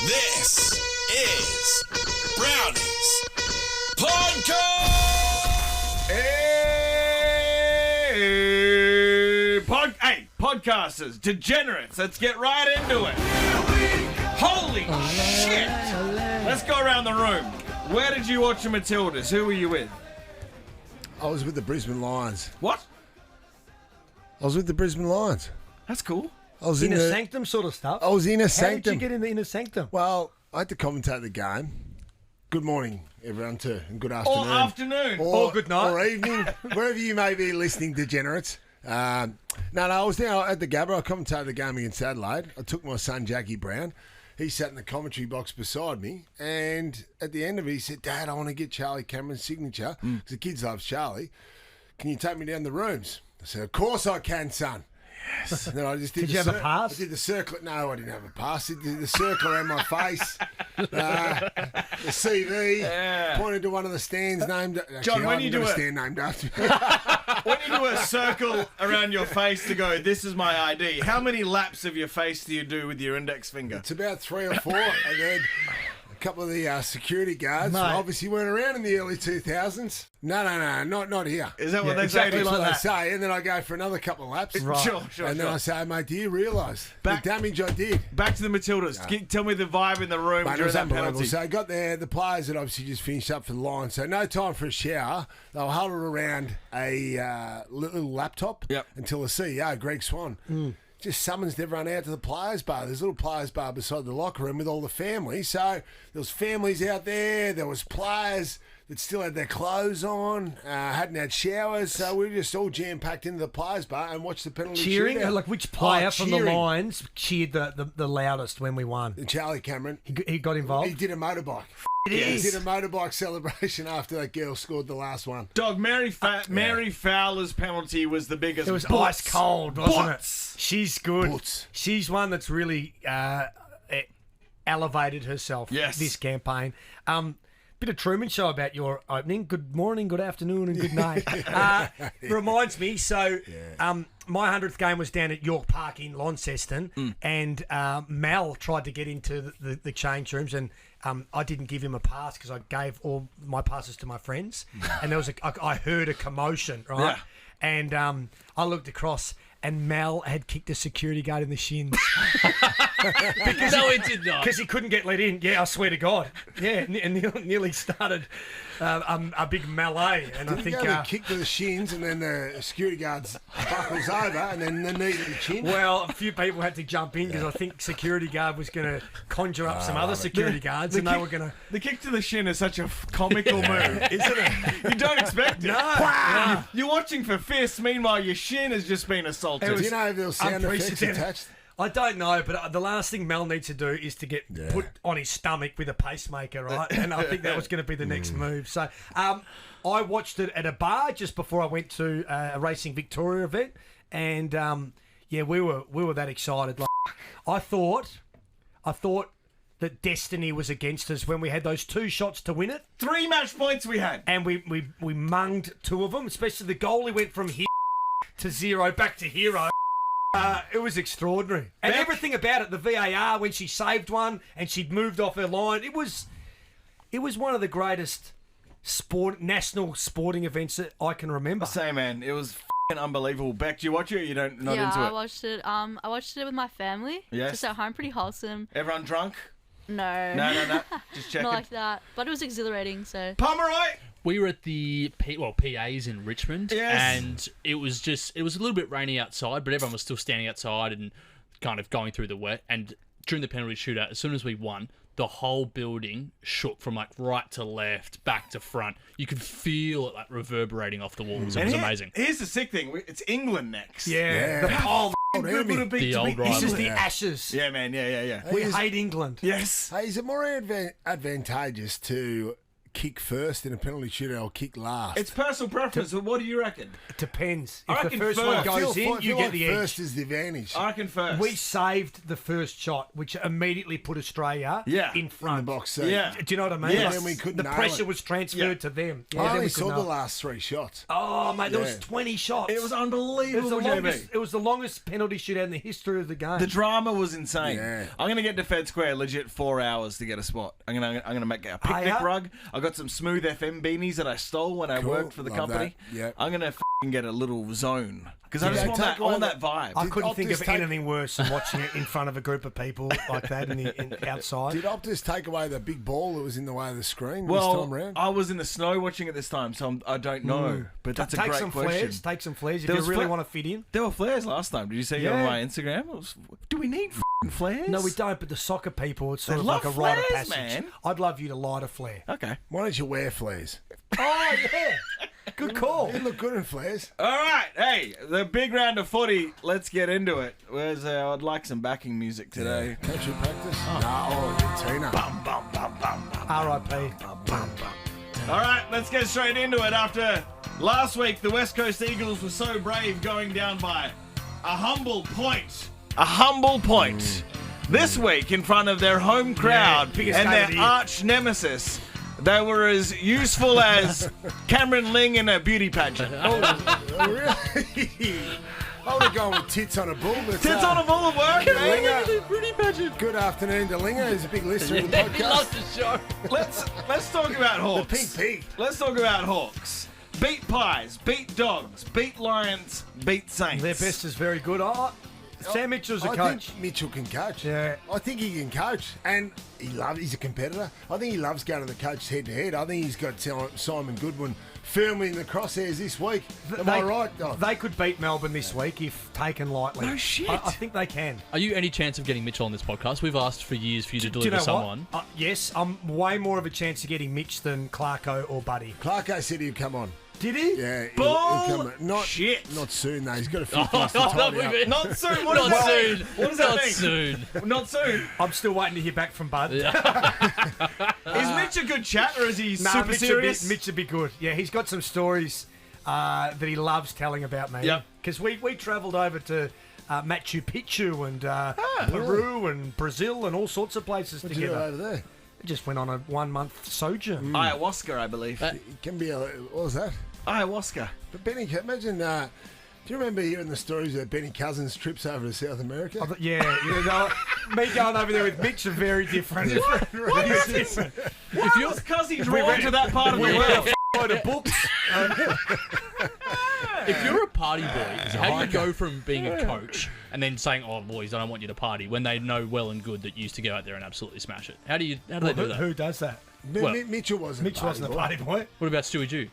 This is Browny's Podcast! Hey, podcasters, degenerates, let's get right into it. Holy shit! Let's go around the room. Where did you watch the Matildas? Who were you with? I was with the Brisbane Lions. What? I was with the Brisbane Lions. That's cool. I was in Inner the sanctum sort of stuff. I was in a How sanctum. did you get in the inner sanctum? Well, I had to commentate the game. Good morning, everyone, too, and good afternoon. Or afternoon. Or good night. Or evening, wherever you may be listening, degenerates. No, I was down at the Gabba. I commentated the game against Adelaide. I took my son, Jackie Brown. He sat in the commentary box beside me, and at the end of it, he said, Dad, I want to get Charlie Cameron's signature, because the kids love Charlie. Can you take me down the rooms? I said, of course I can, son. Yes. And then I just did Did you have a pass? I did the circle. No, I didn't have a pass. I did the circle around my face. The CV. Pointed to one of the stands named... Actually, John, when I you haven't do got it- a stand named after me. When you do a circle around your face to go, this is my ID, how many laps of your face do you do with your index finger? It's about 3 or 4. And then a couple of the security guards Mate. obviously weren't around in the early 2000s. No, not here. Is that what Yeah, they exactly say? That's like what that. they say. And then I go for another couple of laps. Right. Sure. And then I say, mate, do you realise the Back- damage I did? Back to the Matildas. Tell me the vibe in the room Mate, it during was that unbelievable. penalty. So I got there, the players had obviously just finished up for the Lions, so no time for a shower. They were huddled around a little laptop Yep. until the CEO, Greg Swan, just summons everyone out to the players' bar. There's a little players' bar beside the locker room with all the families. So there was families out there was players that still had their clothes on, hadn't had showers, so we were just all jam-packed into the players' bar and watched the penalty Cheering? shootout. Like which player from the cheering. Lions cheered the loudest when we won? Charlie Cameron. He got involved? He did a motorbike. It He is. did a motorbike celebration after that girl scored the last one. Dog, Mary Fowler's penalty was the biggest. It was Butts. ice cold, wasn't Butts. it? She's good. Butts. She's one that's really elevated herself Yes. this campaign. Bit of Truman Show about your opening. Good morning, good afternoon, and good night. Reminds me, my 100th game was down at York Park in Launceston, and Mal tried to get into the change rooms, and I didn't give him a pass because I gave all my passes to my friends, and there was I heard a commotion, right? Yeah. And I looked across, and Mal had kicked a security guard in the shins. No, it did not. Because he couldn't get let in. Yeah, I swear to God. Yeah, and nearly started a big melee. And I Did he think, go to kick to the shins and then the security guards buckles over and then the knee to the chin? well, a few people had to jump in because I think security guard was going to conjure up some other security guards, and they were going to. The kick to the shin is such a comical move, isn't it? You don't expect it. No. You're watching for fists, meanwhile your shin has just been assaulted. Do you know if there was sound effects unprecedented. attached? I don't know, but the last thing Mel needs to do is to get put on his stomach with a pacemaker, right? And I think that was going to be the next move. So I watched it at a bar just before I went to a Racing Victoria event, and we were that excited. Like, I thought that destiny was against us when we had those 2 shots to win it, 3 match points we had. and we munged 2 of them. Especially the goalie went from here to 0 back to hero. It was extraordinary. And everything about it, the VAR, when she saved one and she'd moved off her line, it was one of the greatest national sporting events that I can remember. Say, man, it was f***ing unbelievable. Beck, do you watch it or you don't not yeah, into it? I watched it. I watched it with my family. Yes. Just at home, pretty wholesome. Everyone drunk? No. No. Just checking. Not like that. But it was exhilarating, so. Pomeroy! We were at the PAs in Richmond, Yes. and it was a little bit rainy outside, but everyone was still standing outside and kind of going through the wet. And during the penalty shootout, as soon as we won, the whole building shook from like right to left, back to front. You could feel it like reverberating off the walls. It was amazing. Here's the sick thing. It's England next. Yeah. How good would it be The to old be This is England? the Ashes. Yeah, man. Yeah. We hate England. Yes. Hey, is it more advantageous to kick first in a penalty shootout or kick last? It's personal preference, but what do you reckon? It depends. I If the reckon first first. one I goes in, you get like the first edge. is the advantage. I reckon first. We saved the first shot, which immediately put Australia Yeah. in in the front. box. Yeah. Do you know what I mean? Yes. Like, And we couldn't the nail pressure it. was transferred Yeah. to them. I then only we saw couldn't the nail it. last 3 shots. Oh, mate, there was Yeah. 20 shots. It was It was, unbelievable, the JB. longest, it was the longest penalty shootout in the history of the game. The drama was insane. Yeah. I'm gonna get to Fed Square legit 4 hours to get a spot. I'm gonna make a picnic ya? rug. I got some Smooth FM beanies that I stole when I Cool. worked for the Love company. that. Yep. I'm gonna get a little zone because I Did just they want take that. I want away that vibe. I Did couldn't think Optus of take- anything worse than watching it in front of a group of people like that outside. Did Optus take away the big ball that was in the way of the screen this Well, time round? I was in the snow watching it this time, so I don't know. But that's a Take great some question. flares. Take some flares if There you was really fla- want to fit in. There were flares last time. Did you see it on Yeah. my Instagram? Do we need flares? No, we don't. But the soccer people, it's sort They of like a love rite of flares, passage. man. I'd love you to light a flare. Okay. Why don't you wear flares? Oh yeah, good call. You look good in flares. All right, hey, the big round of footy. Let's get into it. I'd like some backing music today. Country practice? No, Tina. R.I.P. All right, let's get straight into it. After last week, the West Coast Eagles were so brave going down by a humble point. A humble point. This week, in front of their home crowd biggest and game their of the year. arch nemesis, they were as useful as Cameron Ling in a beauty pageant. Oh, really? I would have gone with tits on a bull. But, Tits on a bull of work, man. Linger. Pretty pageant. Good afternoon to Linger, who's a big listener of the He podcast. loves the show. Let's talk about The Hawks. pink pig. Let's talk about Hawks. Beat Pies, beat Dogs, beat Lions, beat Saints. Their best is very good. Oh, Sam Mitchell's a I coach. think Mitchell can coach. Yeah. I think he can coach. And he's a competitor. I think he loves going to the coach head to head. I think he's got Simon Goodwin firmly in the crosshairs this week. Am I right? Oh, They could beat Melbourne this week if taken lightly. No shit. I think they can. Are you any chance of getting Mitchell on this podcast? We've asked for years for you to Do you deliver know someone. what? Yes, I'm way more of a chance of getting Mitch than Clarko or Buddy. Clarko said he'd come on. Did he? Yeah, he'll come on. Not Shit. Not soon, though. He's got a few Oh, things to no, tidy up. Not soon. What Not does that soon. mean? What does that Not mean? soon. Not soon. I'm still waiting to hear back from Bud. Is Mitch a good chat or is he Nah, super Mitch serious? Mitch would be good. Yeah, he's got some stories that he loves telling about me. Yep. Because we travelled over to Machu Picchu and Peru and Brazil and all sorts of places What did you do together. over there? We just went on a 1 month sojourn. Ayahuasca, I believe. It can be what was that? Ayahuasca. But Benny, imagine. Do you remember hearing the stories of Benny Cousins' trips over to South America? Yeah, you know, me going over there with Mitch are very different. Why is Cuzzy drawn to that part of the We world? read a load of books. If you're a party boy, how do you go from being a coach and then saying, "Oh, boys, I don't want you to party," when they know well and good that you used to go out there and absolutely smash it? How do they do that? Who does that? Well, Mitchell wasn't. Mitch wasn't a party boy. What about Stewie Jew?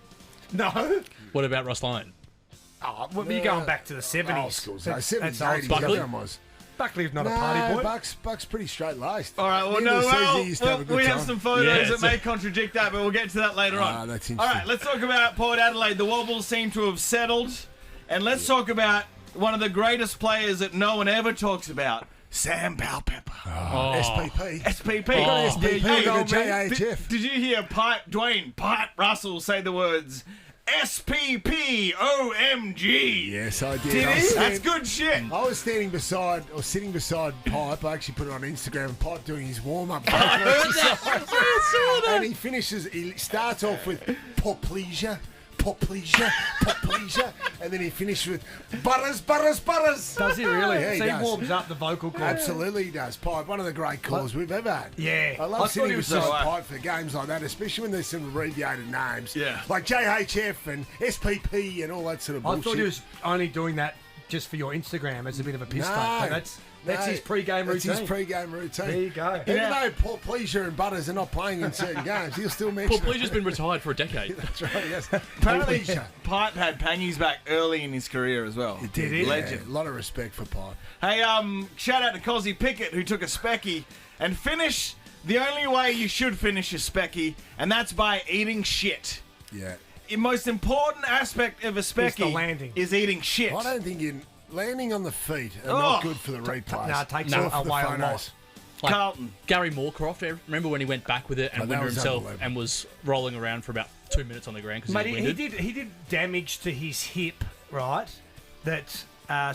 No. What about Ross Lyon? Oh, well, you're going back to the 70s. Old school. That's 70s, old 80s. school. Buckley? Everyone was. Buckley's not a party boy. Buck's pretty straight laced. All right, well, no, we have time. some photos Yeah, that so- may contradict that, but we'll get to that later on. That's All interesting. right, let's talk about Port Adelaide. The Wobbles seem to have settled. And let's talk about one of the greatest players that no one ever talks about, Sam Powell-Pepper. SPP. SPP. Oh. SPP Hey, to old the man, JHF. Did you hear Dwayne Pipe Russell say the words SPP OMG? Yes, I did. Did I he? was That's stand- good shit. I was sitting beside Pipe. I actually put it on Instagram. And Pipe doing his warm up. And he starts off with "pour pleasure," and then he finishes with "butters." Does he really? Yeah, he So he does. warms up the vocal cords. Absolutely, he does. Pipe, one of the great calls we've ever had. Yeah. I I love thought sitting he was beside so- Pipe for games like that, especially when there's some abbreviated names. Yeah. Like JHF and SPP and all that sort of I bullshit. thought he was only doing that just for your Instagram as a bit of a piss take. But that's his pre-game routine. That's his pre-game routine. There you go. Even though Paul Pleasure and Butters are not playing in certain games, he'll still mention Paul it. Pleasure's been retired for a decade. That's right, yes. Apparently, Pleasure. Pipe had pangies back early in his career as well. Did he? Legend. Yeah, a lot of respect for Pipe. Hey, shout out to Cozzy Pickett who took a specky and finished the only way you should finish a specky, and that's by eating shit. Yeah. The most important aspect of a specky landing. is eating shit. I don't think landing on the feet are Oh. not good for the replay. No, it takes Or away for the a photos. lot. Like Carlton. Gary Moorcroft, remember when he went back with it and that winded was himself unbelievable. and was rolling around for about 2 minutes on the ground because Mate, he was he winded? did damage to his hip, right? That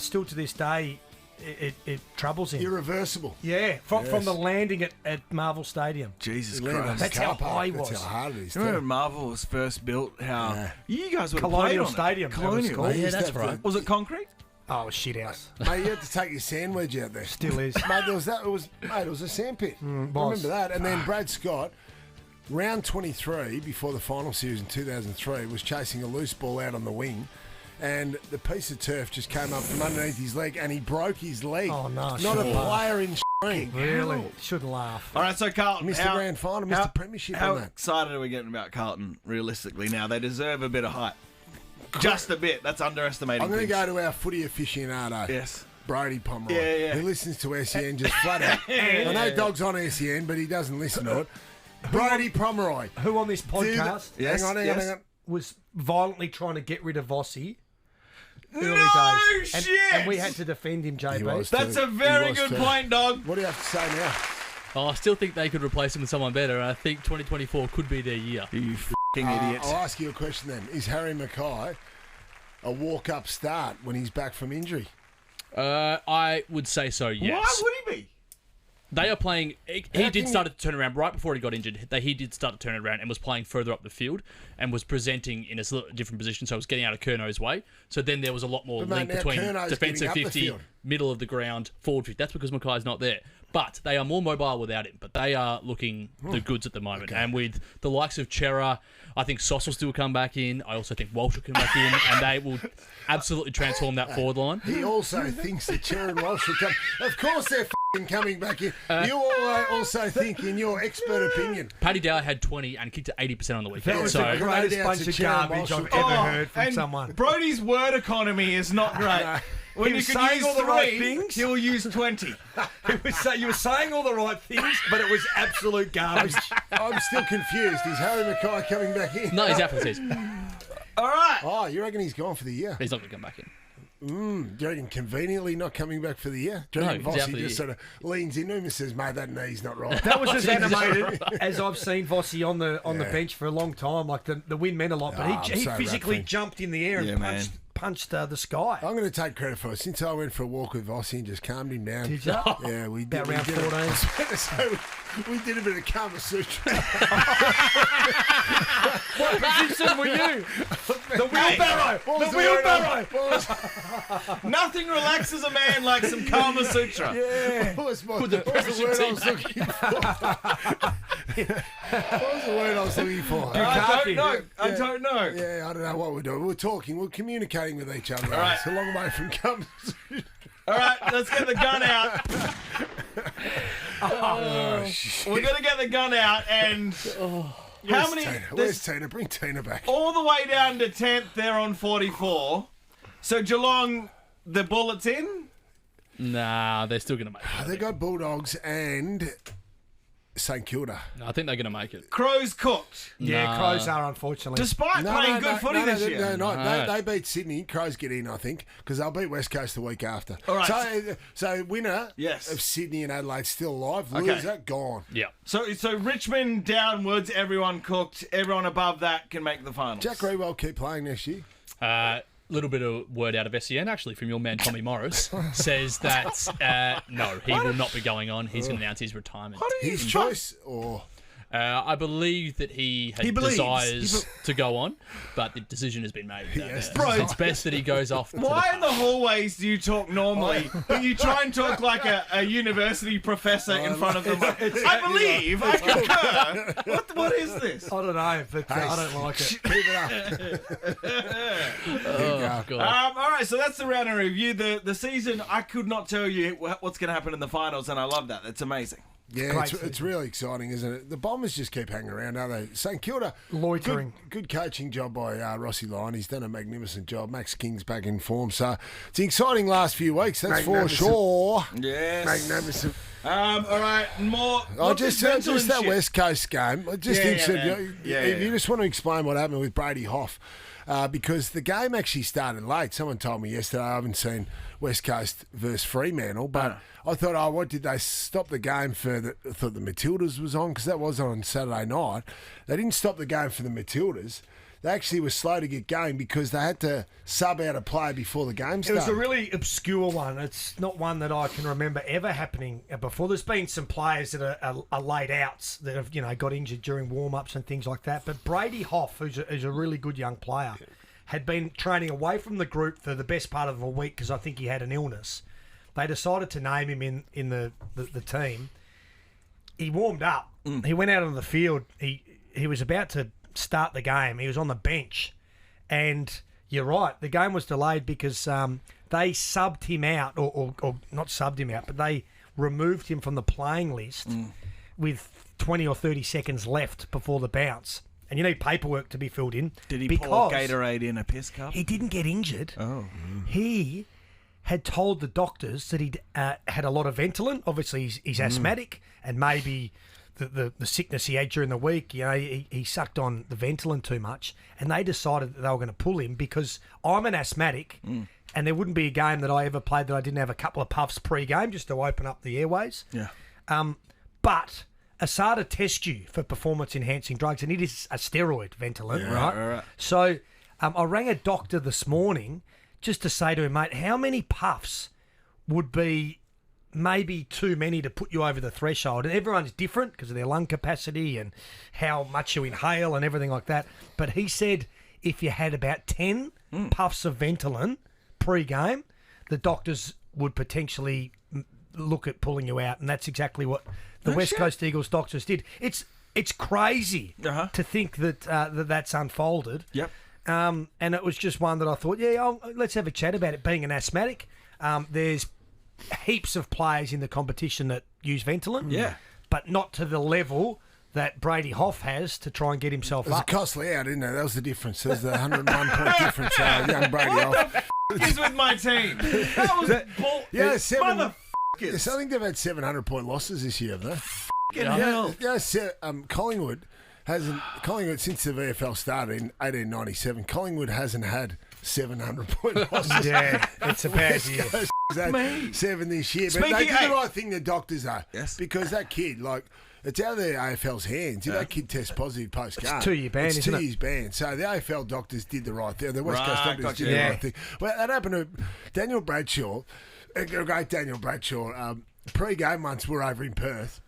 still to this day it troubles him. Irreversible. Yeah, from Yes. the landing at Marvel Stadium. Jesus He landed on Christ. the That's how car park. high he That's was. how hard it is. Remember too. when Marvel was first built? How Yeah. you guys would have played Colonial on Stadium, it. that was Colonial. called. Mate, you Yeah, used to that's have right. to- Was it concrete? Oh, shit house. Mate, you had to take your sand wedge out there. Still is. Mate, there was that. It was a sandpit. I was. remember that. And then Brad Scott, round 23 before the final series in 2003, was chasing a loose ball out on the wing, and the piece of turf just came up from underneath his leg, and he broke his leg. Oh, no, Not a shouldn't laugh. player in ring. Really? Shouldn't laugh. All right, so Carlton. Missed the grand final, missed the premiership How on that. excited are we getting about Carlton, realistically, now? They deserve a bit of hype. Just a bit. That's underestimating I'm going to things. go to our footy aficionado. Yes. Brody Pomeroy. Yeah, yeah. He listens to SEN just flat out. I know Dog's on SEN, but he doesn't listen to it. Brody Pomeroy. Who on this podcast Yes, Hang on. was violently trying to get rid of Vossy early No days? shit! And we had to defend him, JB. He was. That's a He very was good too. point, Dog. What do you have to say now? Oh, I still think they could replace him with someone better. I think 2024 could be their year. You f***ing idiots. I'll ask you a question then. Is Harry Mackay a walk-up start when he's back from injury? I would say so, yes. Why would he be? They are playing. He How did can start to turn around right before he got injured. He did start to turn it around and was playing further up the field and was presenting in a slightly different position. So he was getting out of Curno's way. So then there was a lot more But mate, link now between Curno's defensive getting up the 50, field. middle of the ground, forward 50. That's because Mackay's not there. But they are more mobile without him. But they are looking the goods at the moment. Okay. And with the likes of Chera, I think Sauce will still come back in. I also think Walsh will come back in, and they will absolutely transform that forward line. He also thinks that Sharon Walsh will come. Of course they're f***ing coming back in. You all also think, in your expert opinion, Paddy Dow had 20 and kicked it 80% on the weekend. That was so the greatest No doubt bunch to of Sharon garbage Walsh. I've ever Oh, heard from and someone. Brody's word economy is not great. When He you was can saying use all the right 3, things. he'll use 20. You were saying all the right things, but it was absolute garbage. I'm still confused. Is Harry Mackay coming back in? No, he's out for the season. All right. Oh, you reckon he's gone for the year? He's not going to come back in. Do you reckon conveniently not coming back for the year? Do you No, reckon he's out Vossy for the just year. sort of leans into him and says, mate, that knee's not right? That was as animated as I've seen Vossy on the Yeah. bench for a long time. Like the win meant a lot, but Oh, he I'm so physically wrapped. jumped in the air and Yeah, man. punched the sky. I'm going to take credit for it. Since I went for a walk with Vossy and just calmed him down. Did you? Yeah, we did. About we round did 14. I was about to say, we did a bit of Karma Sutra. What position were you? The wheelbarrow. What The was word I- wheelbarrow. what was- Nothing relaxes a man like some Karma Sutra. Yeah. What was the word I was looking for? What was the word I was looking for? I don't know. I Yeah. don't know. Yeah, I don't know what we're doing. We're talking. We're communicating with each other. right. It's a long way from Karma Sutra. All right, let's get the gun out. Oh, shit. We're going to get the gun out and... How many... Tina? there's Where's Tina? Bring Tina back. all the way down to 10th, they're on 44. So Geelong, the Bullets in? Nah, they're still going to make it. They got Bulldogs and St Kilda. No, I think they're going to make it. Crows cooked. Yeah, Nah. Crows are, unfortunately. Despite playing good footy this year. No. They beat Sydney. Crows get in, I think, because they'll beat West Coast the week after. All right. So winner Yes. of Sydney and Adelaide still alive. Okay. Loser gone. Yeah. So Richmond downwards, everyone cooked. Everyone above that can make the finals. Jack Rewell keep playing next year. Little bit of word out of SEN, actually, from your man Tommy Morris, says that no, he will not be going on. He's going to announce his retirement. His choice or I believe that he believes. desires to go on, but the decision has been made. Yes. Bro, It's best that he goes off. to Why the in the hallways do you talk normally, but you try and talk like a university professor in front of them? I believe, I concur. What is this? I don't know, but I don't like it. keep it up. Oh, God. All right, so that's the round in review. The season, I could not tell you what's going to happen in the finals, and I love that. It's amazing. Yeah, Great it's really exciting, isn't it? The Bombers just keep hanging around, don't they? St Kilda, Loitering. Good coaching job by Rossi Lyon. He's done a magnificent job. Max King's back in form, so it's an exciting last few weeks. That's for Magnificent. sure. Yes. Magnificent. All right, more. Just that West Coast game. Just Yeah, interested. man. Yeah, if yeah. you just want to explain what happened with Brady Hoff, because the game actually started late. Someone told me yesterday, I haven't seen West Coast versus Fremantle, but I thought, what did they stop the game for? I thought the Matildas was on, because that was on Saturday night. They didn't stop the game for the Matildas. They actually were slow to get going because they had to sub out a play before the game started. It was a really obscure one. It's not one that I can remember ever happening before. There's been some players that are laid outs that have, got injured during warm-ups and things like that. But Brady Hoff, who's a really good young player, had been training away from the group for the best part of a week because I think he had an illness. They decided to name him in the team. He warmed up. He went out on the field. He was about to start the game. He was on the bench, and you're right, the game was delayed because they subbed him out, or not subbed him out, but they removed him from the playing list with 20 or 30 seconds left before the bounce. And you need paperwork to be filled in. Did he pour Gatorade in a piss cup? He didn't get injured. Oh. He had told the doctors that he'd had a lot of Ventolin. Obviously, he's asthmatic, and maybe the sickness he had during the week, he sucked on the Ventolin too much, and they decided that they were going to pull him because I'm an asthmatic, and there wouldn't be a game that I ever played that I didn't have a couple of puffs pre-game just to open up the airways. Yeah. But ASADA tests you for performance-enhancing drugs, and it is a steroid, Ventolin, right? So I rang a doctor this morning just to say to him, mate, how many puffs would be maybe too many to put you over the threshold? And everyone's different because of their lung capacity and how much you inhale and everything like that. But he said if you had about 10 puffs of Ventolin pre-game, the doctors would potentially look at pulling you out. And that's exactly what the West Coast Eagles doctors did. It's crazy to think that that's unfolded. Yep. And it was just one that I thought, let's have a chat about it. Being an asthmatic, there's heaps of players in the competition that use Ventolin, but not to the level that Brady Hoff has to try and get himself up. It was costly out, isn't it? That was the difference. There's the 101 point difference. Young Brady Hoff. He's with my team. That was bull. Yeah, motherfuckers. I think they've had 700 point losses this year, haven't they? Hell. Collingwood since the VFL started in 1897. Collingwood hasn't had 700 point losses. Yeah, it's a bad year. 7 this year. But they did the right thing, the doctors, though. Yes. Because that kid, it's out of the AFL's hands. If that kid tests positive post-game, it's 2 year ban, isn't it? 2 years ban. So the AFL doctors did the right thing. The West Coast doctors did the right thing. Well, that happened to Daniel Bradshaw, a great Daniel Bradshaw. Pre-game once, we're over in Perth,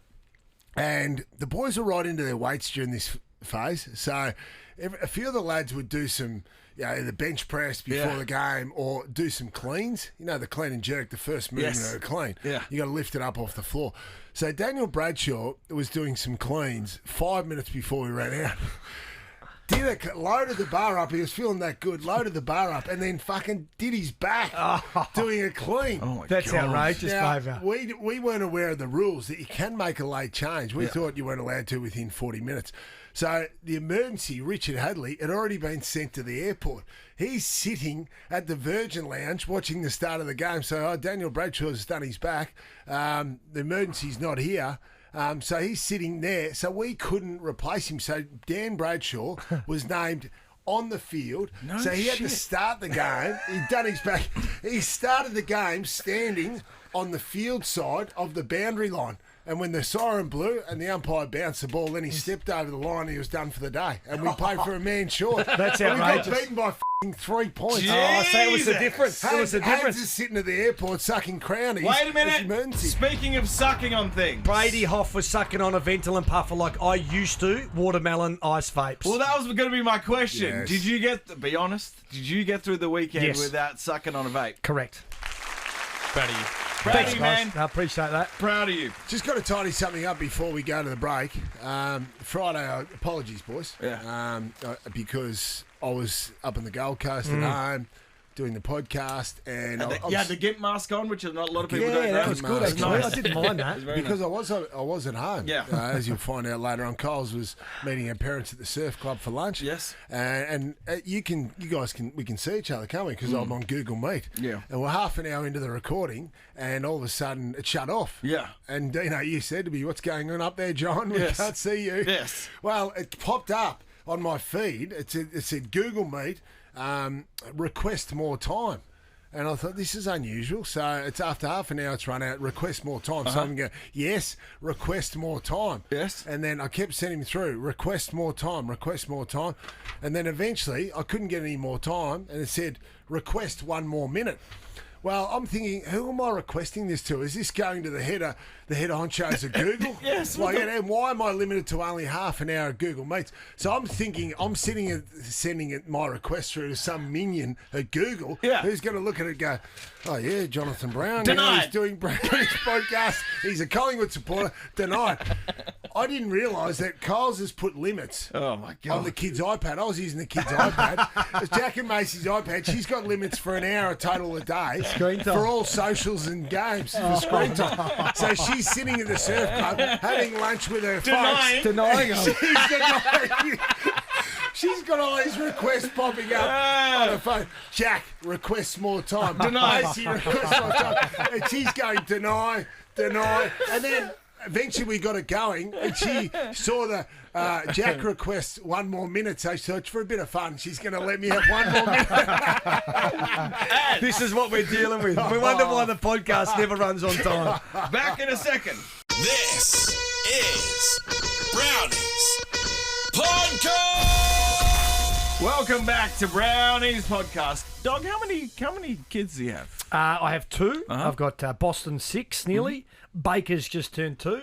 and the boys were right into their weights during this phase. So a few of the lads would do some, either bench press before the game or do some cleans. The clean and jerk, the first movement of a clean. Yeah. You got to lift it up off the floor. So Daniel Bradshaw was doing some cleans 5 minutes before we ran out. Loaded the bar up. He was feeling that good. Loaded the bar up and then fucking did his back doing a clean. Oh my That's God. Outrageous, favour. We weren't aware of the rules that you can make a late change. We thought you weren't allowed to within 40 minutes. So the emergency, Richard Hadley, had already been sent to the airport. He's sitting at the Virgin Lounge watching the start of the game. So Daniel Bradshaw's done his back. The emergency's not here. So he's sitting there. So we couldn't replace him. So Dan Bradshaw was named on the field. So he had to start the game. He'd done his back. He started the game standing on the field side of the boundary line. And when the siren blew and the umpire bounced the ball, then he stepped over the line and he was done for the day. And we played for a man short. That's outrageous. We got beaten by 3 points. Jesus. Oh, so it was the difference. Haynes is sitting at the airport sucking crownies. Wait a minute. Speaking of sucking on things. Brady Hoff was sucking on a Ventolin puffer like I used to, watermelon ice vapes. Well, that was going to be my question. Yes. Did you be honest, did you get through the weekend without sucking on a vape? Correct. Proud of you. Proud of you, man. I appreciate that. Proud of you. Just got to tidy something up before we go to the break. Friday, apologies, boys. Yeah. Because I was up in the Gold Coast at home doing the podcast, and you had the GIMP mask on, which not a lot of people don't know. That was good, actually. Nice. I didn't mind that. Because nice. I was at home. Yeah. As you'll find out later on, Coles was meeting her parents at the surf club for lunch. Yes. And we can see each other, can't we? Because I'm on Google Meet. Yeah. And we're half an hour into the recording, and all of a sudden it shut off. Yeah. And Dino, you said to me, "What's going on up there, John? We Yes. can't see you." Yes. Well, it popped up on my feed. It said Google Meet. request more time. And I thought, this is unusual. So it's after half an hour, it's run out, request more time. So I'm going, yes, request more time. Yes. And then I kept sending him through, request more time, request more time. And then eventually I couldn't get any more time. And it said, request 1 more minute. Well, I'm thinking, who am I requesting this to? Is this going to the head of honchos of Google? Yes. Like, and why am I limited to only half an hour of Google Meets? So I'm thinking, I'm sending my request through to some minion at Google who's going to look at it and go, oh, yeah, Jonathan Brown. Denied. He's doing Browny's podcast. He's a Collingwood supporter. Denied. I didn't realise that Kyle's has put limits Oh, my God. on the kid's iPad. I was using the kid's iPad. It's Jack and Macy's iPad. She's got limits for an hour total a day Screen time. for all socials and games for screen time. So she's sitting in the surf club having lunch with her folks. Denying him. She's denying. She's got all these requests popping up on the phone. Jack requests more time. Deny. Macy requests more time. And she's going deny. And then eventually we got it going, and she saw the Jack requests 1 more minute, so she thought, for a bit of fun, she's going to let me have 1 more minute. This is what we're dealing with. We wonder why the podcast never runs on time. Back in a second. This is Brownie's Podcast. Welcome back to Brownie's podcast. Dog, how many kids do you have? I have 2. I've got Boston 6 nearly. Baker's just turned 2.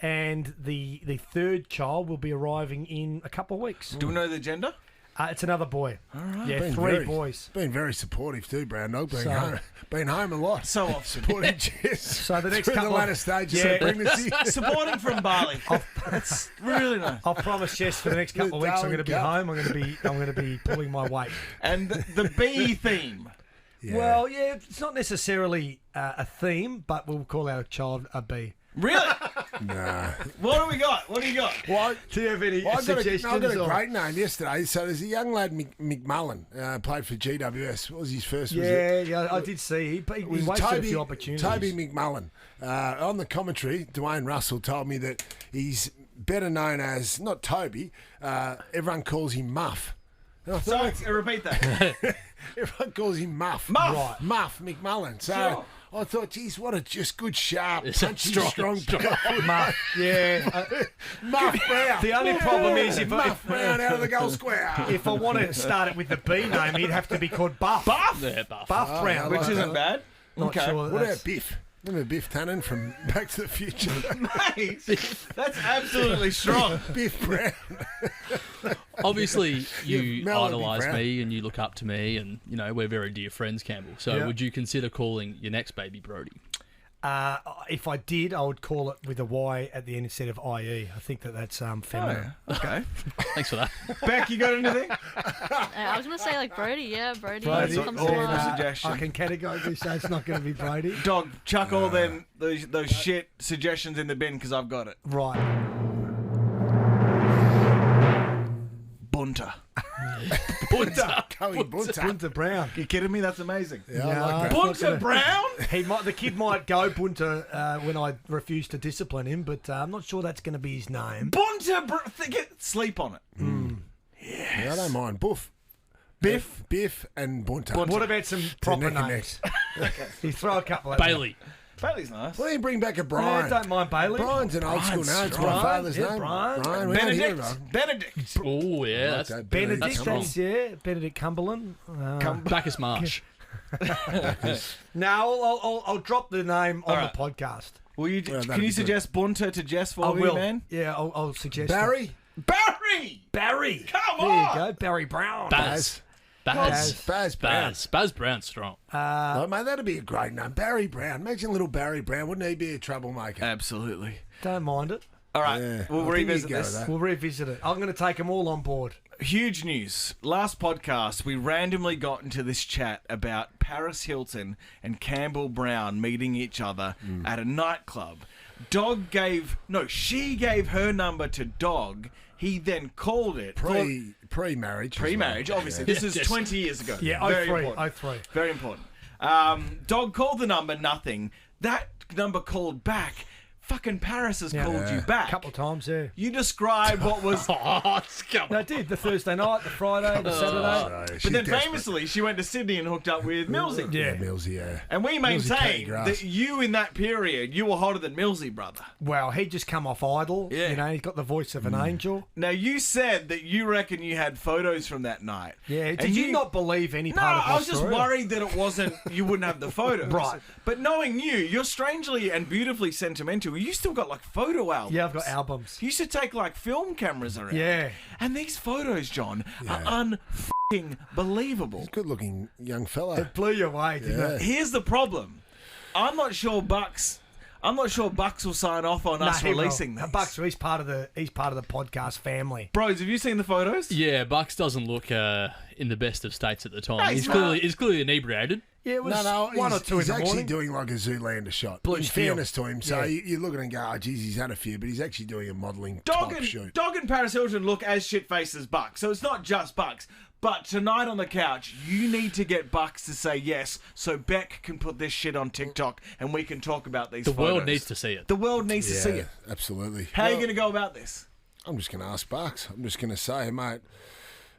And the third child will be arriving in a couple of weeks. Do we know the gender? It's another boy. All right. Yeah, Been 3 very- boys. Been very supportive too, Brown Dog. So- Been home a lot. So often. Supporting Jess. So the next through couple the of- latter stages Yeah. of pregnancy. Supporting from Bali. That's really nice. I'll promise Jess for the next couple of weeks I'm going to be Darling home. I'm going to be pulling my weight. And the bee theme. Yeah. Well, yeah, it's not necessarily a theme, but we'll call our child a bee. Really? Nah. What do we got? What do you got? Well, Do you have any I got suggestions? I got a or- great name yesterday. So there's a young lad, McMullen, played for GWS. What was his first? Was Yeah, I did see. He was wasted a few opportunities. Toby McMullen. On the commentary, Dwayne Russell told me that he's better known as, not Toby, everyone calls him Muff. And I thought, So, repeat that. everyone calls him Muff. Muff. Right. Muff McMullen. So Sure. I thought, geez, what a just good, sharp, It's punchy, strong. strong Muff. Yeah. Muff Brown. The only problem is if Muff Brown out of the goal square. if I want to start it with the B name, he'd have to be called Buff. Buff? Yeah, buff. Buff Brown. I Which like isn't bad. Not Okay. sure. What That's, about Biff? Remember Biff Tannen from Back to the Future? Mate, that's absolutely strong. Biff Brown. Obviously, you Yeah, Melody idolise Brown. me and you look up to me, and we're very dear friends, Campbell. So, Yeah. would you consider calling your next baby Brody? if I did, I would call it with a Y at the end instead of IE. I think that's feminine. Okay. Thanks for that. Beck, you got anything? I was gonna say like Brody. Yeah, Brody. Brody. comes to Oh, mind. no. Suggestion. I can categorically say it's not going to be Brody. Dog, chuck all them those shit suggestions in the bin because I've got it. Right. Bunter. Coey Bunter. Bunter Brown. You kidding me? That's amazing. Yeah, I like that. Bunter Brown? The kid might go Bunter when I refuse to discipline him, but I'm not sure that's going to be his name. Bunter sleep on it. Yeah, I don't mind. Biff and Bunter. What about some proper neck and names? You throw a couple at Bailey. Bailey's nice. Why don't you bring back a me. Brian? I don't mind Bailey. Brian's an old school Brian's name. It's my strong. father's Yeah, name. Brian. we don't hear Benedict. about him. Benedict. Oh, yeah. That's Okay, Benedict, strong. that's, yeah. Benedict Cumberland. Bacchus Marsh. No, I'll drop the name on right. the podcast. Will you? that'd Can be you good. suggest Bunter to Jess for I me, will. man? Yeah, I'll suggest Barry? Barry. Barry. Come There on. you go, Barry Brown. Baz. Baz. Baz Brown. Baz. Baz Brown's strong. Oh, mate, that'd be a great name. Barry Brown. Imagine little Barry Brown. Wouldn't he be a troublemaker? Absolutely. Don't mind it. All right, Yeah, we'll I think revisit you'd go this. with that. We'll revisit it. I'm going to take them all on board. Huge news. Last podcast, we randomly got into this chat about Paris Hilton and Campbell Brown meeting each other at a nightclub. She gave her number to Dog. He then called it. Pre-marriage. Pre-marriage, obviously. This is 20 years ago. Yeah, Very 03. important. 03. Very important. Dog called the number, nothing. That number called back. fucking Paris has called you back. A couple of times, yeah. You described what was... No, I did. The Thursday night, the Friday, the Saturday. But then famously, she went to Sydney and hooked up with Millsy. Yeah, Millsy, yeah. And we Millsy maintain cutting grass. that you, in that period, you were hotter than Millsy, brother. Well, he'd just come off Idol. Yeah. You know, he's got the voice of an angel. Now, you said that you reckon you had photos from that night. Yeah. And Did you not believe any No, part of my I was just story? worried that it wasn't, you wouldn't have the photos. Right. But knowing you're strangely and beautifully sentimental. You still got like photo albums. Yeah, I've got albums. You used to take like film cameras around. Yeah. And these photos, John, are un-f***ing believable. Good looking young fella. It blew you away, didn't Yeah. it? Here's the problem. I'm not sure Bucks will sign off on us he will. releasing these. Bucks, he's part of the podcast family. Bros, have you seen the photos? Yeah, Bucks doesn't look in the best of states at the time. No, He's clearly inebriated. Yeah, it was No, one or two in he's the actually morning. doing like a Zoolander shot. Blue In steel. fairness to him, so Yeah. you look at it and go, oh, geez, he's had a few, but he's actually doing a modelling Dog type shoot. and Paris Hilton look as shit-faced as Bucks, so it's not just Bucks. But tonight on the couch, you need to get Bucks to say yes, so Beck can put this shit on TikTok and we can talk about these The photos. world needs to see it. The world needs to see it. Absolutely. How are you going to go about this? I'm just going to ask Bucks. I'm just going to say, mate,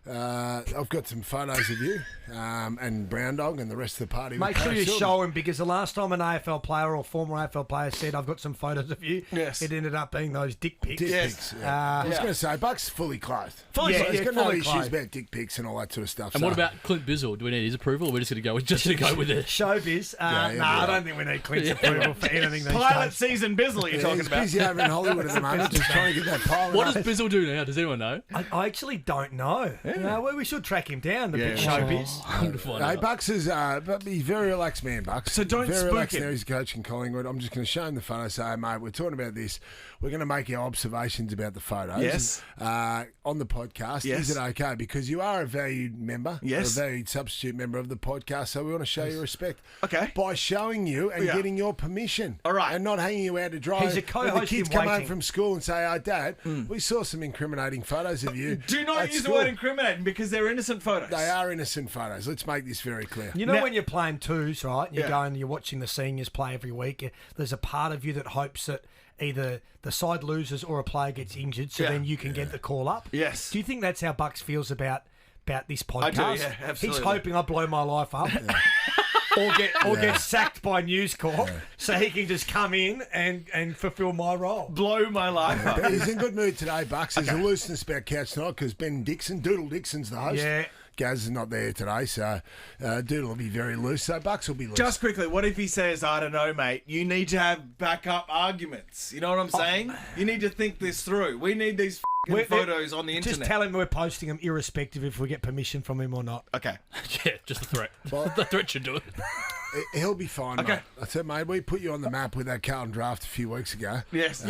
I've got some photos of you and Brown Dog and the rest of the party. Make with sure you Paris show Hilton. him, because the last time an AFL player or former AFL player said, I've got some photos of you, Yes. it ended up being those dick pics. Dick Yes. pics. Yeah. I was Yeah. going to say, Bucks fully clothed. Fully So clothed. he's Yeah, got no fully issues clothed. about dick pics and all that sort of stuff. And so. what about Clint Bizzle? Do we need his approval, or we're just going to go with it? Showbiz. yeah, I don't think we need Clint's approval for anything these Pilot days. season Bizzle you're Yeah, talking he's about. busy over in Hollywood at the moment, just trying to get that pilot. What does Bizzle do now? Does anyone know? I actually don't know. We should track him down, the big Yeah. showbiz. I'm going to find Hey, out. Bucks is, but he's a very relaxed man, Bucks. So don't very spook relaxed him. now. He's coaching Collingwood. I'm just going to show him the photo. Say, mate, we're talking about this. We're going to make our observations about the photos. Yes. On the podcast. Yes. Is it okay? Because you are a valued member. Yes. A valued substitute member of the podcast. So we want to show you respect. Okay. By showing you and Yeah. getting your permission. All right. And not hanging you out to dry. He's a When co-host the kids in come home waiting. from school and say, oh, Dad, we saw some incriminating photos of you. Do not at use the school." word incriminating because they're innocent photos. They are innocent photos. Let's make this very clear. You know Now- when you're playing twos, right? You're Yeah. going, you're watching the seniors play every week. There's a part of you that hopes that either the side loses or a player gets injured, so Yeah. then you can get the call up. Yes. Do you think that's how Bucks feels about this podcast? yeah, absolutely. He's hoping I blow my life up. Or get sacked by News Corp, so he can just come in and fulfil my role. Blow my life up. But he's in good mood today, Bucks. There's a looseness about couch tonight because Doodle Dixon's the host. Yeah. Gaz is not there today, so Doodle will be very loose. So Bucks will be loose. Just quickly, what if he says, I don't know, mate, you need to have backup arguments? You know what I'm saying? You need to think this through. We need these We're- photos on the internet. Just tell him we're posting them irrespective if we get permission from him or not. Okay. Yeah, just a threat. Well- The threat should do it. He'll be fine, Okay. mate. I said, mate, we put you on the map with that Carlton draft a few weeks ago. Yes, So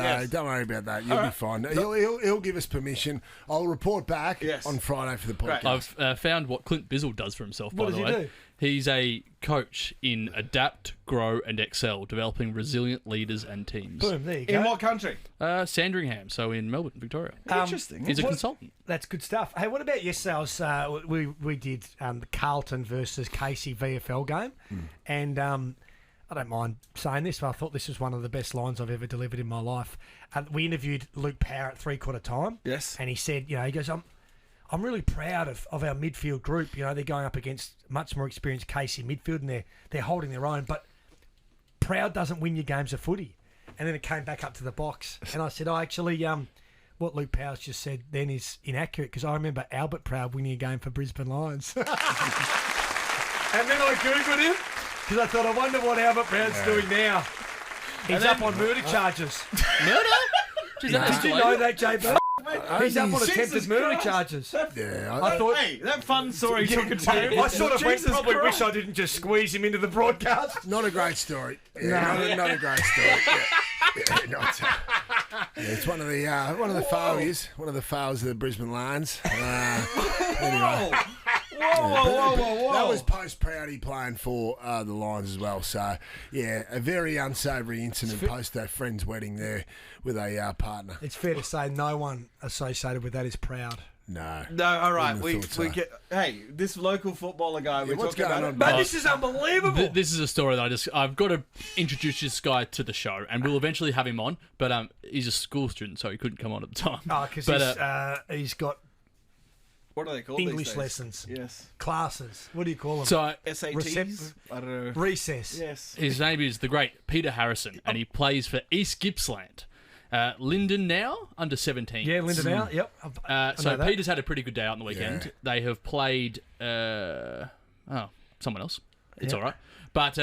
yes. don't worry about that. You'll be fine. He'll give us permission. I'll report back Yes. on Friday for the Great. podcast. I've found what Clint Bizzle does for himself, by What the does he way. do? He's a coach in Adapt, Grow, and Excel, developing resilient leaders and teams. Boom, there you go. In what country? Sandringham, so in Melbourne, Victoria. Interesting. He's a consultant. That's good stuff. Hey, what about yesterday? We did the Carlton versus Casey VFL game, and I don't mind saying this, but I thought this was one of the best lines I've ever delivered in my life. We interviewed Luke Power at 3/4 time. Yes. And he said, he goes, I'm really proud of our midfield group. You know, they're going up against much more experienced Casey midfield, and they're holding their own. But proud doesn't win your games of footy. And then it came back up to the box, and I said, actually, what Luke Powers just said then is inaccurate, because I remember Albert Proud winning a game for Brisbane Lions. And then I Googled him because I thought, I wonder what Albert Proud's doing now. He's up on murder charges. Murder? Jeez, that Did you know that, JB? He's up on Jesus attempted murder Christ. charges. Yeah, I thought. Hey, that fun story took a turn. I sort of went, Jesus probably Christ. wish I didn't just squeeze him into the broadcast. not a great story. Yeah, not a great story. It's one of the failures. One of the failures of the Brisbane Lions. Anyway. Whoa. That was post Proudy playing for the Lions as well. So, yeah, a very unsavoury incident post their friend's wedding there with a partner. It's fair to say no one associated with that is proud. No. No, all right. Wouldn't We have thought so. get. Hey, this local footballer guy. We're what's talking going about. on, Man, Oh. this is unbelievable. This is a story that I've got to introduce this guy to the show, and we'll eventually have him on. But he's a school student, so he couldn't come on at the time. Oh, because he's got What are they called? English these days? lessons, Yes. classes. What do you call them? So SATs. I don't know. Recess. Yes. his name is the great Peter Harrison, and he plays for East Gippsland. Linden now, under 17. Yeah, Linda now. Yep. I So know that. Peter's had a pretty good day out on the weekend. Yeah. They have played someone else. It's all right. But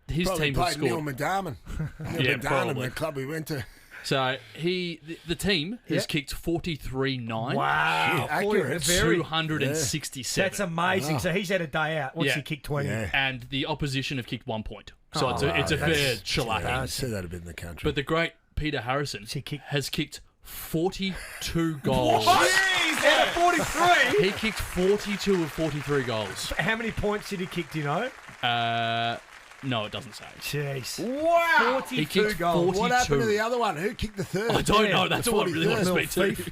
his Probably team have played Neil scored. McDarman. Neil Yeah, McDarman, probably. the club we went to. So the team has Yeah. kicked 43-9. Wow. Accurate. Very. 267. That's amazing. Wow. So he's had a day out. What's Yeah. he kicked 20? Yeah. And the opposition have kicked 1 point. So Oh, it's a fair Yeah, shellacking. I see that a bit in the country. But the great Peter Harrison He kicked- has kicked 42 goals. Out of 43? He kicked 42 of 43 goals. How many points did he kick, do you know? No, it doesn't say. Jeez. Wow. 42 He kicked goals. 40. what happened to 42. the other one? Who kicked the third? I don't Yeah, know. That's the what I really want to 43rd. speak to.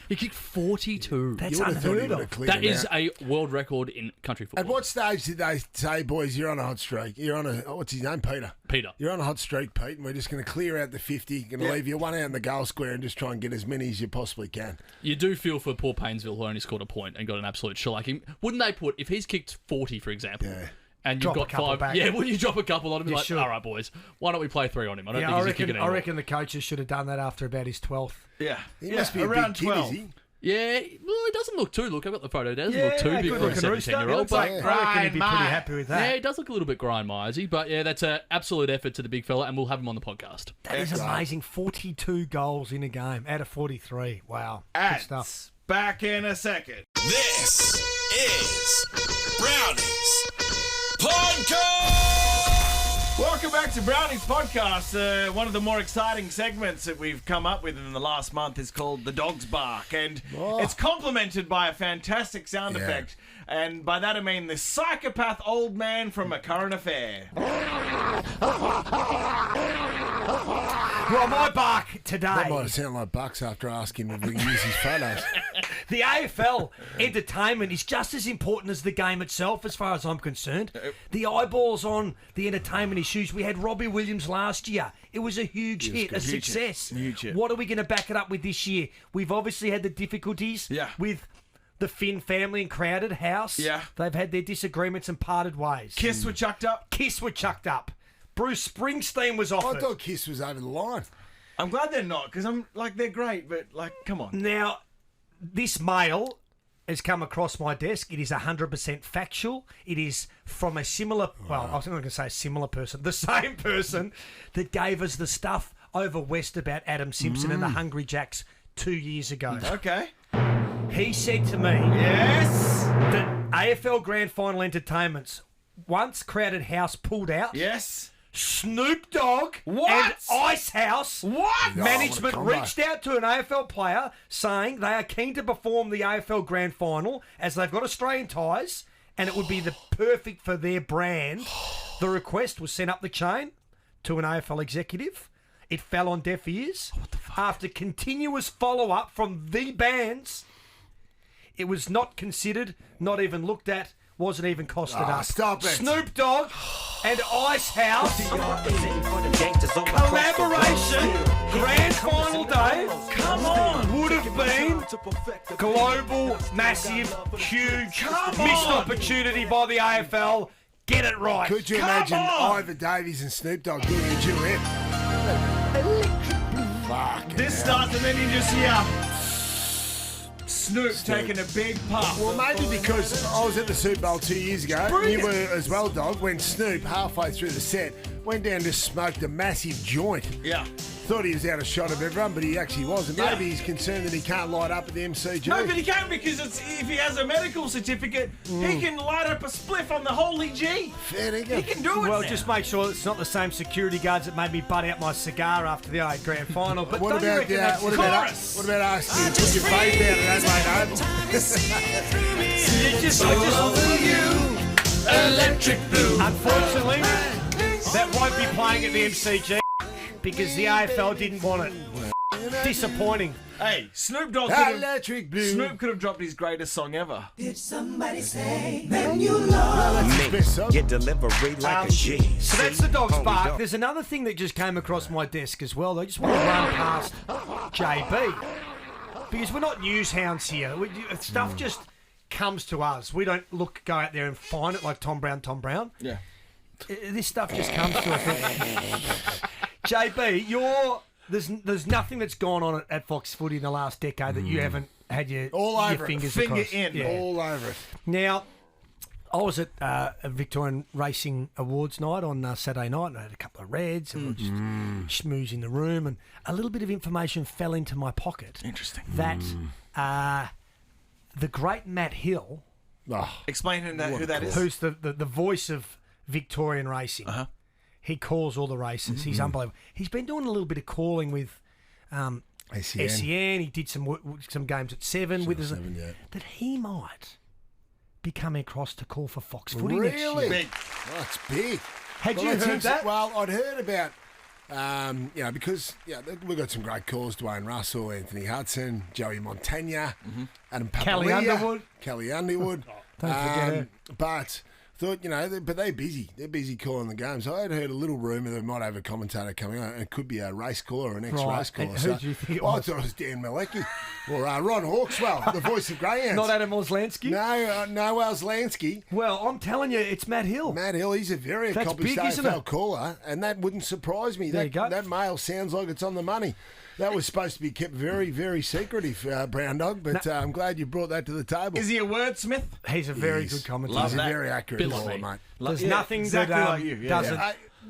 He kicked 42. That's You would have thought he unheard would have of. cleared That him is out. a world record in country football. At what stage did they say, boys, you're on a hot streak? You're on a, what's his name, Peter? Peter. You're on a hot streak, Pete, and we're just going to clear out the 50, going to leave you one out in the goal square and just try and get as many as you possibly can. You do feel for poor Painesville, who only scored a point and got an absolute shellacking. Wouldn't they put, if he's kicked 40, for example, Yeah. and Drop you've a got couple 5, back. yeah, wouldn't you drop a couple on him? You Like, should. all right, boys, why don't we play 3 on him? I don't Yeah, think I he's kicking reckon, I anymore. reckon the coaches should have done that after about his 12th. Yeah. He yeah. must be a around big kid, 12. is he? Yeah, well, he doesn't look too. Look, I've got the photo. He doesn't Yeah, look too big good for a looking rooster. 17-year-old. He looks like, But I reckon he'd be pretty Grind, happy with yeah, that. he does look a little bit grind-my-y, but yeah, that's an absolute effort to the big fella, and we'll have him on the podcast. That is amazing. 42 goals in a game out of 43. Wow. Good Ads stuff. back in a second. This is Brownie's Podcast! Welcome back to Brownie's Podcast. One of the more exciting segments that we've come up with in the last month is called The Dog's Bark. And it's complemented by a fantastic sound Yeah. effect. And by that I mean the psychopath old man from A Current Affair. Well, my bark That today. might sound like Bucks after asking him if we can use his photos. The AFL entertainment is just as important as the game itself, as far as I'm concerned. The eyeballs on the entertainment issues. We had Robbie Williams last year. It was a huge hit, a success. Huge hit. What are we going to back it up with this year? We've obviously had the difficulties Yeah. with the Finn family and Crowded House. Yeah. They've had their disagreements and parted ways. Kiss were chucked up. Kiss were chucked up. Bruce Springsteen was I offered. thought Kiss was over the line. I'm glad they're not, because I'm like, they're great, but like, come on. Now, this mail has come across my desk. It is 100% factual. It is from a similar, well, I was not going to say a similar person, the same person that gave us the stuff over west about Adam Simpson and the Hungry Jacks 2 years ago. Okay. He said to me Yes. that AFL Grand Final entertainments, once Crowded House pulled out, Yes. Snoop Dogg What? and Ice House What? management what a combo. reached out to an AFL player saying they are keen to perform the AFL Grand Final as they've got Australian ties and it would be the perfect for their brand. The request was sent up the chain to an AFL executive. It fell on deaf ears. What the fuck? After continuous follow-up from the bands, it was not considered, not even looked at, wasn't even costed up. Stop it. Snoop Dogg and Ice House collaboration Grand Final Day. Come on, would have been global, massive, huge, missed opportunity by the AFL. Get it right. Could you imagine Ivor Davies and Snoop Dogg doing a duet? Fuck. This starts and then you just hear Snoop taking a big puff. Well, maybe because I was at the Super Bowl 2 years ago. Brilliant. You were as well, Dog, when Snoop, halfway through the set, went down and just smoked a massive joint. Yeah. Thought he was out of shot of everyone, but he actually wasn't. Yeah. Maybe he's concerned that he can't light up at the MCG. No, but he can't because if he has a medical certificate, he can light up a spliff on the Holy G. Fair He dinkum. can do it Well, now. just make sure it's not the same security guards that made me butt out my cigar after the Grand Final. But What don't you about, reckon that's what chorus? about asking you to put your face down at Adelaide Oval? Electric blue. Unfortunately, that won't be playing at the MCG because the AFL didn't want it. Disappointing. Hey, Snoop Dogg Electric Blue. Snoop could have dropped his greatest song ever. That's his best song. Get delivery like a G. So that's the dog's Homie, bark. dog. There's another thing that just came across my desk as well. I just want to run past JB because we're not news hounds here. Stuff just comes to us. We don't go out there and find it like Tom Brown. Yeah. This stuff just comes to us. JB, there's nothing that's gone on at Fox Footy in the last decade that you haven't had your fingers across. All over it. Now, I was at a Victorian Racing Awards night on Saturday night, and I had a couple of reds, and we were just schmooze in the room, and a little bit of information fell into my pocket. Interesting. That the great Matt Hill, Explain who that is. who's the voice of Victorian Racing, he calls all the races. He's unbelievable. He's been doing a little bit of calling with SEN. He did some games at Seven with us. That he might be coming across to call for Fox Footy next year. Big. That's big. Had you heard that? Well, I'd heard about, because we've got some great calls: Dwayne Russell, Anthony Hudson, Joey Montagna, Adam Papalia, Kelly Underwood. Don't forget her. But thought, but they're busy. They're busy calling the games. I had heard a little rumour they might have a commentator coming on. It could be a race caller or an ex-race caller. And who do you think it I was? thought it was Dan Malecki or Ron Hawkswell, the voice of Greyhounds. Not Adam Oslansky? No, Oslansky. Well, I'm telling you, it's Matt Hill. Matt Hill, he's a very That's accomplished big, isn't AFL it? caller, and that wouldn't surprise me. There you go. That mail sounds like it's on the money. That was supposed to be kept very, very secretive, Brown Dog, but I'm glad you brought that to the table. Is he a wordsmith? He's a very good commentator. He's a very accurate Bit like caller, me. mate. There's nothing exactly that like you. Yeah. doesn't...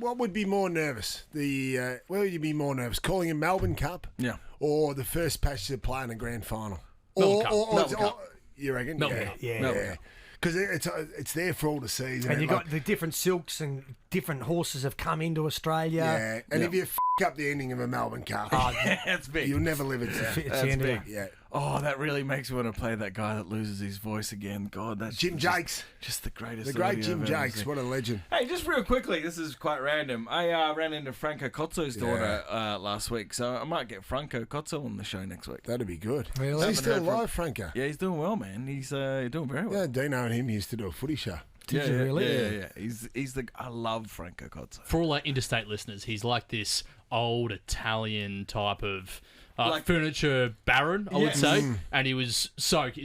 What would be more nervous? Where would you be more nervous? Calling a Melbourne Cup? Yeah. Or the first passage of play in a grand final? Melbourne Cup. Melbourne Cup. You reckon? Melbourne Cup. Yeah. Because it's there for all to see, isn't And it? you got the different silks and different horses have come into Australia. Yeah, and if you up the ending of a Melbourne Cup, That's big. you'll never live it down. It's the That's end of big. it. Yeah. Oh, that really makes me want to play that guy that loses his voice again. God, that's Jim Jakes. just the greatest. The great audio Jim I've ever Jakes, seen. what a legend. Hey, just real quickly, this is quite random. I ran into Franco Cozzo's daughter last week, so I might get Franco Cozzo on the show next week. That'd be good. Really? He's still Haven't heard alive, Franco. Yeah, he's doing well, man. He's doing very well. Yeah, Dino and him used to do a footy show. Did you really? Yeah. He's the. I love Franco Cozzo. For all our interstate listeners, he's like this old Italian type of furniture baron, I would say. And he's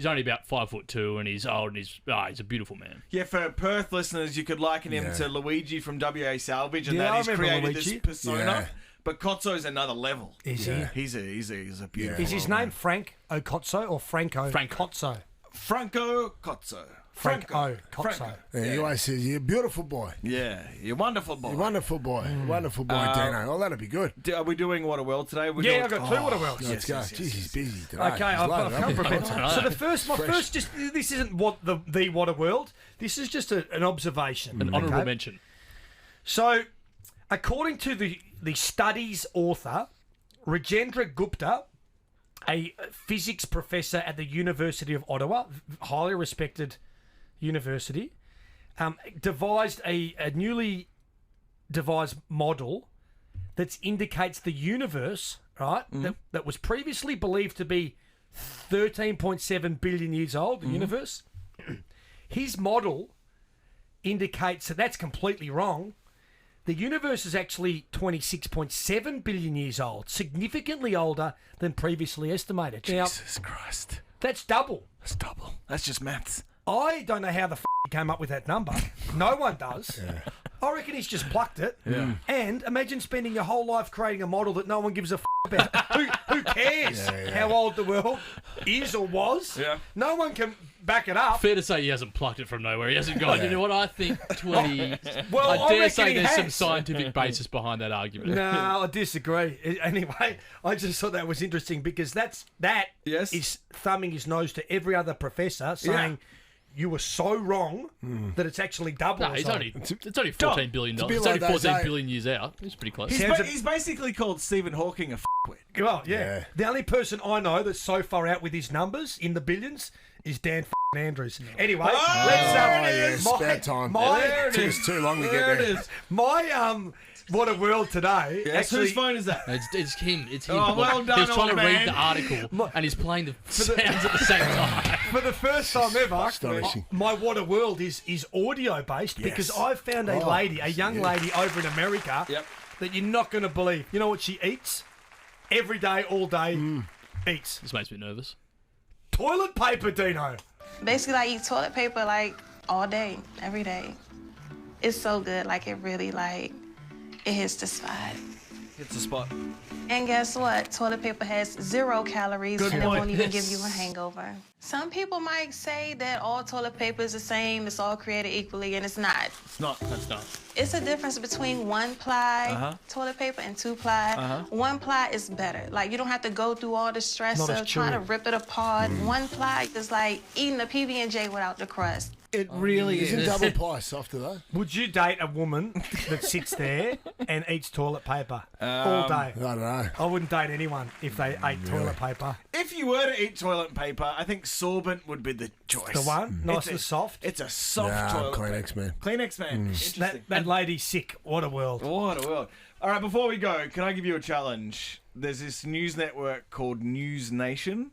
only about 5'2", and he's old, and he's a beautiful man. Yeah, for Perth listeners, you could liken him to Luigi from WA Salvage, and Yeah, that I he's remember created Luigi. this persona. Yeah. But Cozzo's another level. Is he? He's a beautiful. Is his name Frank Ocozzo or Franco Cozzo? Franco Cozzo. Franco Cozzo. Yeah, he always says, "You're a beautiful boy. Yeah, you're wonderful boy. You're a wonderful boy. Wonderful boy, Dino. Oh, that'll be good. Are we doing What a World today? We're Yeah, doing- I've got two What a World. Let's go. Jeez, he's busy today. Okay, He's I've loaded come up. prepared. I So know. this isn't what the What a World. This is just an observation. An honourable okay? mention. So, according to the study's author, Rajendra Gupta, a physics professor at the University of Ottawa, highly respected university, devised a newly devised model that indicates the universe, right, that was previously believed to be 13.7 billion years old, the universe. His model indicates that that's completely wrong. The universe is actually 26.7 billion years old, significantly older than previously estimated. Now, Jesus Christ. that's double. That's double. That's just maths. I don't know how the he came up with that number. No one does. I reckon he's just plucked it. Yeah. And imagine spending your whole life creating a model that no one gives a about. Who cares how old the world is or was? Yeah. No one can back it up. Fair to say he hasn't plucked it from nowhere. He hasn't gone, you know what, I think 20... Well, I I dare reckon say he there's some has. scientific basis behind that argument. No, I disagree. Anyway, I just thought that was interesting because that Yes. is thumbing his nose to every other professor saying you were so wrong that it's actually double. No, or it's something. only $14 billion. a bit It's like only those, 14 billion years out. It's pretty close. He's basically called Stephen Hawking a f***wit. Well, yeah. The only person I know that's so far out with his numbers in the billions is Dan Andrews. Anyway, let's yes, about time. My Took us too long to get there. My What a World today. Yes, whose phone is that? It's him. It's him. Oh, well done, he was trying to old read man. the article, and he's playing the sounds at the same time. For the first time ever, Astonishing. my What a World is audio based because I found a young lady over in America that you're not going to believe. You know what she eats? Every day, all day, eats This makes me nervous. toilet paper, Dino. Basically, I eat toilet paper like all day, every day. It's so good, like it really like it hits the spot. Hits the spot. And guess what? Toilet paper has 0 calories Good and point. it won't even give you a hangover. Some people might say that all toilet paper is the same, it's all created equally, and it's not. It's not. That's not. It's a difference between 1-ply toilet paper and 2-ply. 1-ply is better. Like, you don't have to go through all the stress Not as of trying to chewy. rip it apart. 1-ply is like eating a PB&J without the crust. It really Isn't is. double pie softer though? Would you date a woman that sits there and eats toilet paper all day? I don't know. I wouldn't date anyone if they ate toilet paper. If you were to eat toilet paper, I think sorbent would be the choice. The one, nice and It's soft. It's a soft Nah, toilet Kleenex, paper. man. Kleenex, man. Interesting. That lady's sick. What a world. What a world. All right, before we go, can I give you a challenge? There's this news network called News Nation.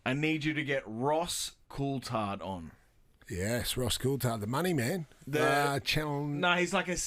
I need you to get Ross Coulthard on. Yes, Ross Coulthard, the money man. The- channel. No, he's like a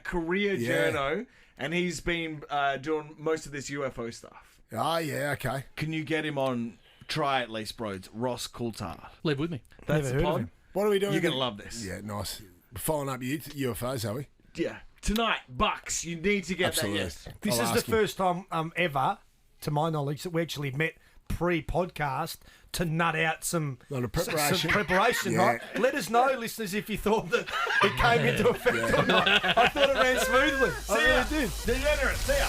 career Yeah. journo, and he's been doing most of this UFO stuff. Oh, yeah, okay. Can you get him on? Try at least, bro. It's Ross Coulthard. Leave with me. That's Never the heard of pod. him. What are we doing? You're gonna love this. Yeah, nice. Following up UFOs, are we? Yeah. Tonight, Bucks. You need to get Absolutely. that. Yes. This I'll is the ask him. first time ever, to my knowledge, that we actually met pre-podcast to nut out some Lot of preparation. some preparation, Yeah. right? Let us know, listeners, if you thought that it came into effect or not. I thought it ran smoothly. I really did. Degenerate. See ya.